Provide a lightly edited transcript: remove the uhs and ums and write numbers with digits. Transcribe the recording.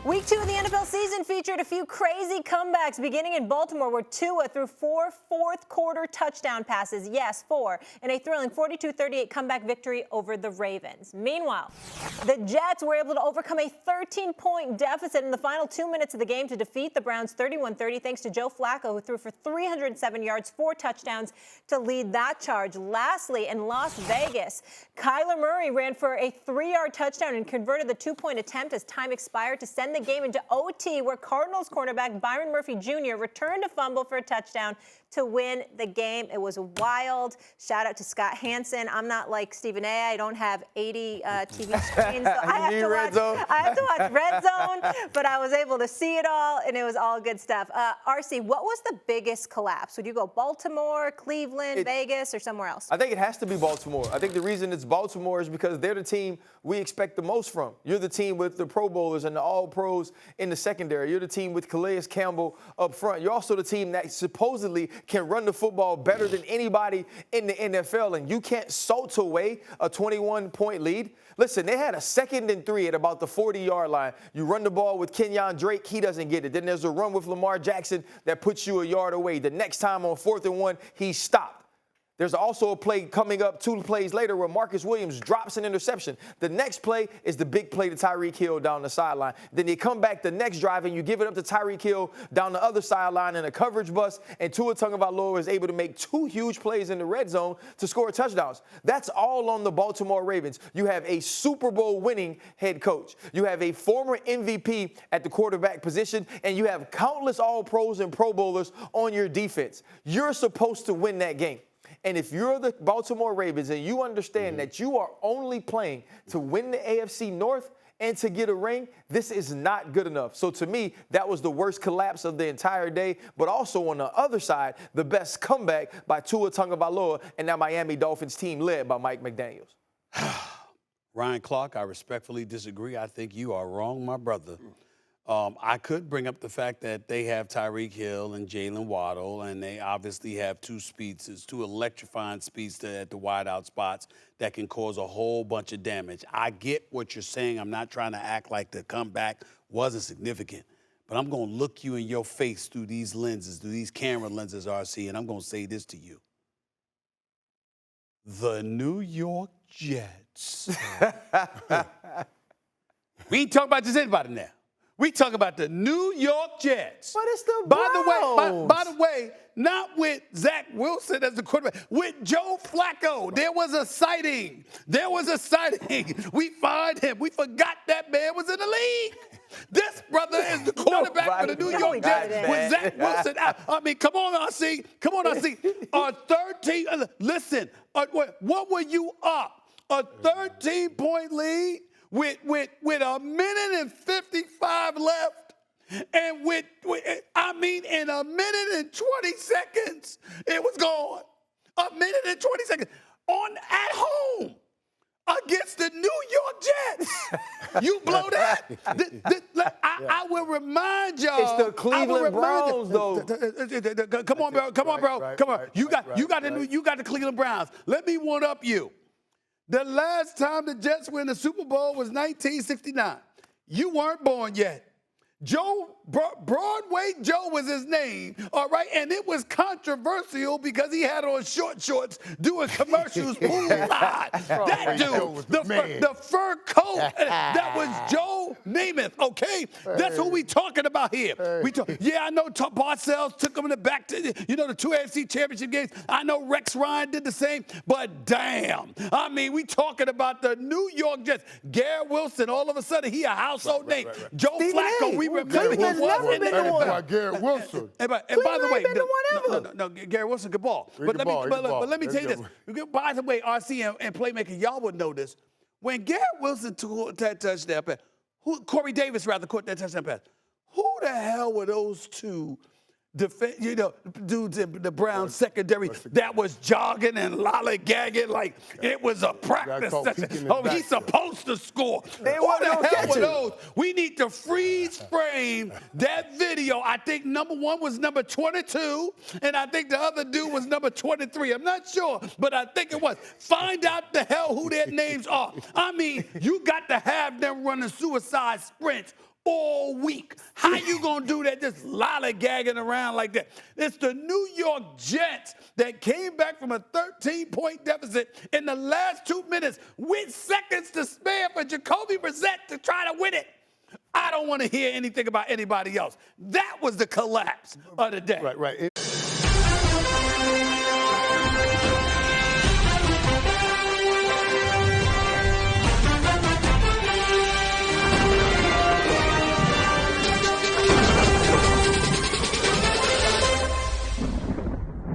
Week 2 of the NFL season featured a few crazy comebacks, beginning in Baltimore, where Tua threw 4 fourth-quarter touchdown passes, yes, 4, in a thrilling 42-38 comeback victory over the Ravens. Meanwhile, the Jets were able to overcome a 13-point deficit in the final 2 minutes of the game to defeat the Browns 31-30, thanks to Joe Flacco, who threw for 307 yards, 4 touchdowns to lead that charge. Lastly, in Las Vegas, Kyler Murray ran for a 3-yard touchdown and converted the 2-point attempt as time expired to send the game into OT, where Cardinals cornerback Byron Murphy Jr. returned a fumble for a touchdown to win the game. It was wild. Shout out to Scott Hansen. I'm not like Stephen A. I don't have 80 TV screens, so I have to watch Red Zone, but I was able to see it all, and it was all good stuff. RC, what was the biggest collapse? Would you go Baltimore, Cleveland, Vegas, or somewhere else? I think it has to be Baltimore. I think the reason it's Baltimore is because they're the team we expect the most from. You're the team with the Pro Bowlers and the All-Pros in the secondary. You're the team with Calais Campbell up front. You're also the team that supposedly can run the football better than anybody in the NFL, and you can't salt away a 21-point lead. Listen, they had a 2nd and 3 at about the 40-yard line. You run the ball with Kenyon Drake, he doesn't get it. Then there's a run with Lamar Jackson that puts you a yard away. The next time on 4th and 1, he stopped. There's also a play coming up 2 plays later where Marcus Williams drops an interception. The next play is the big play to Tyreek Hill down the sideline. Then you come back the next drive and you give it up to Tyreek Hill down the other sideline in a coverage bust, and Tua Tagovailoa is able to make 2 huge plays in the red zone to score touchdowns. That's all on the Baltimore Ravens. You have a Super Bowl winning head coach. You have a former MVP at the quarterback position, and you have countless All-Pros and Pro Bowlers on your defense. You're supposed to win that game. And if you're the Baltimore Ravens and you understand that you are only playing to win the AFC North and to get a ring, this is not good enough. So to me, that was the worst collapse of the entire day. But also on the other side, the best comeback by Tua Tagovailoa and that Miami Dolphins team led by Mike McDaniels. Ryan Clark, I respectfully disagree. I think you are wrong, my brother. I could bring up the fact that they have Tyreek Hill and Jalen Waddle, and they obviously have 2 speedsters, 2 electrifying speedsters at the wideout spots that can cause a whole bunch of damage. I get what you're saying. I'm not trying to act like the comeback wasn't significant, but I'm going to look you in your face through these lenses, through these camera lenses, RC, and I'm going to say this to you. The New York Jets. We ain't talking about just anybody now. We talk about the New York Jets. But it's the Browns. By the way, not with Zach Wilson as the quarterback, with Joe Flacco. There was a sighting. We find him. We forgot that man was in the league. This brother is the quarterback for the New York Jets with Zach Wilson out. I mean, come on, RC. On 13, listen, what were you up? A 13-point lead? With a minute and 55 left, and in a minute and 20 seconds, it was gone. A minute and 20 seconds at home against the New York Jets. You blow that? I will remind y'all. It's the Cleveland Browns, though. Come on, bro. Come on. You got the Cleveland Browns. Let me one up you. The last time the Jets were in the Super Bowl was 1969. You weren't born yet. Broadway Joe was his name, all right? And it was controversial because he had on short shorts doing commercials poolside. That dude, the fur coat, that was Joe Namath, okay? That's who we talking about here. I know Parcells took him in the back to, the 2 AFC championship games. I know Rex Ryan did the same, but damn. I mean, we talking about the New York Jets. Garrett Wilson, all of a sudden, he a household name. Joe Flacco, we remember Cleveland's never been the one. Garrett Wilson. And by the way, no, Garrett Wilson good ball. But let me tell you this. By the way, RC and Playmaker, y'all would know this. When Garrett Wilson took that touchdown pass, Corey Davis rather caught that touchdown pass. Who the hell were those 2 dudes in the Browns secondary that was jogging and lollygagging like it was a practice session? Oh, he's supposed to score. Who the hell were those? We need to freeze frame that video. I think number 1 was number 22, and I think the other dude was number 23. I'm not sure, but I think it was. Find out the hell who their names are. I mean, you got to have them running suicide sprints all week. How you going to do that just lollygagging around like that? It's the New York Jets that came back from a 13-point deficit in the last 2 minutes with seconds to spare for Jacoby Brissett to try to win it. I don't want to hear anything about anybody else. That was the collapse of the day. Right.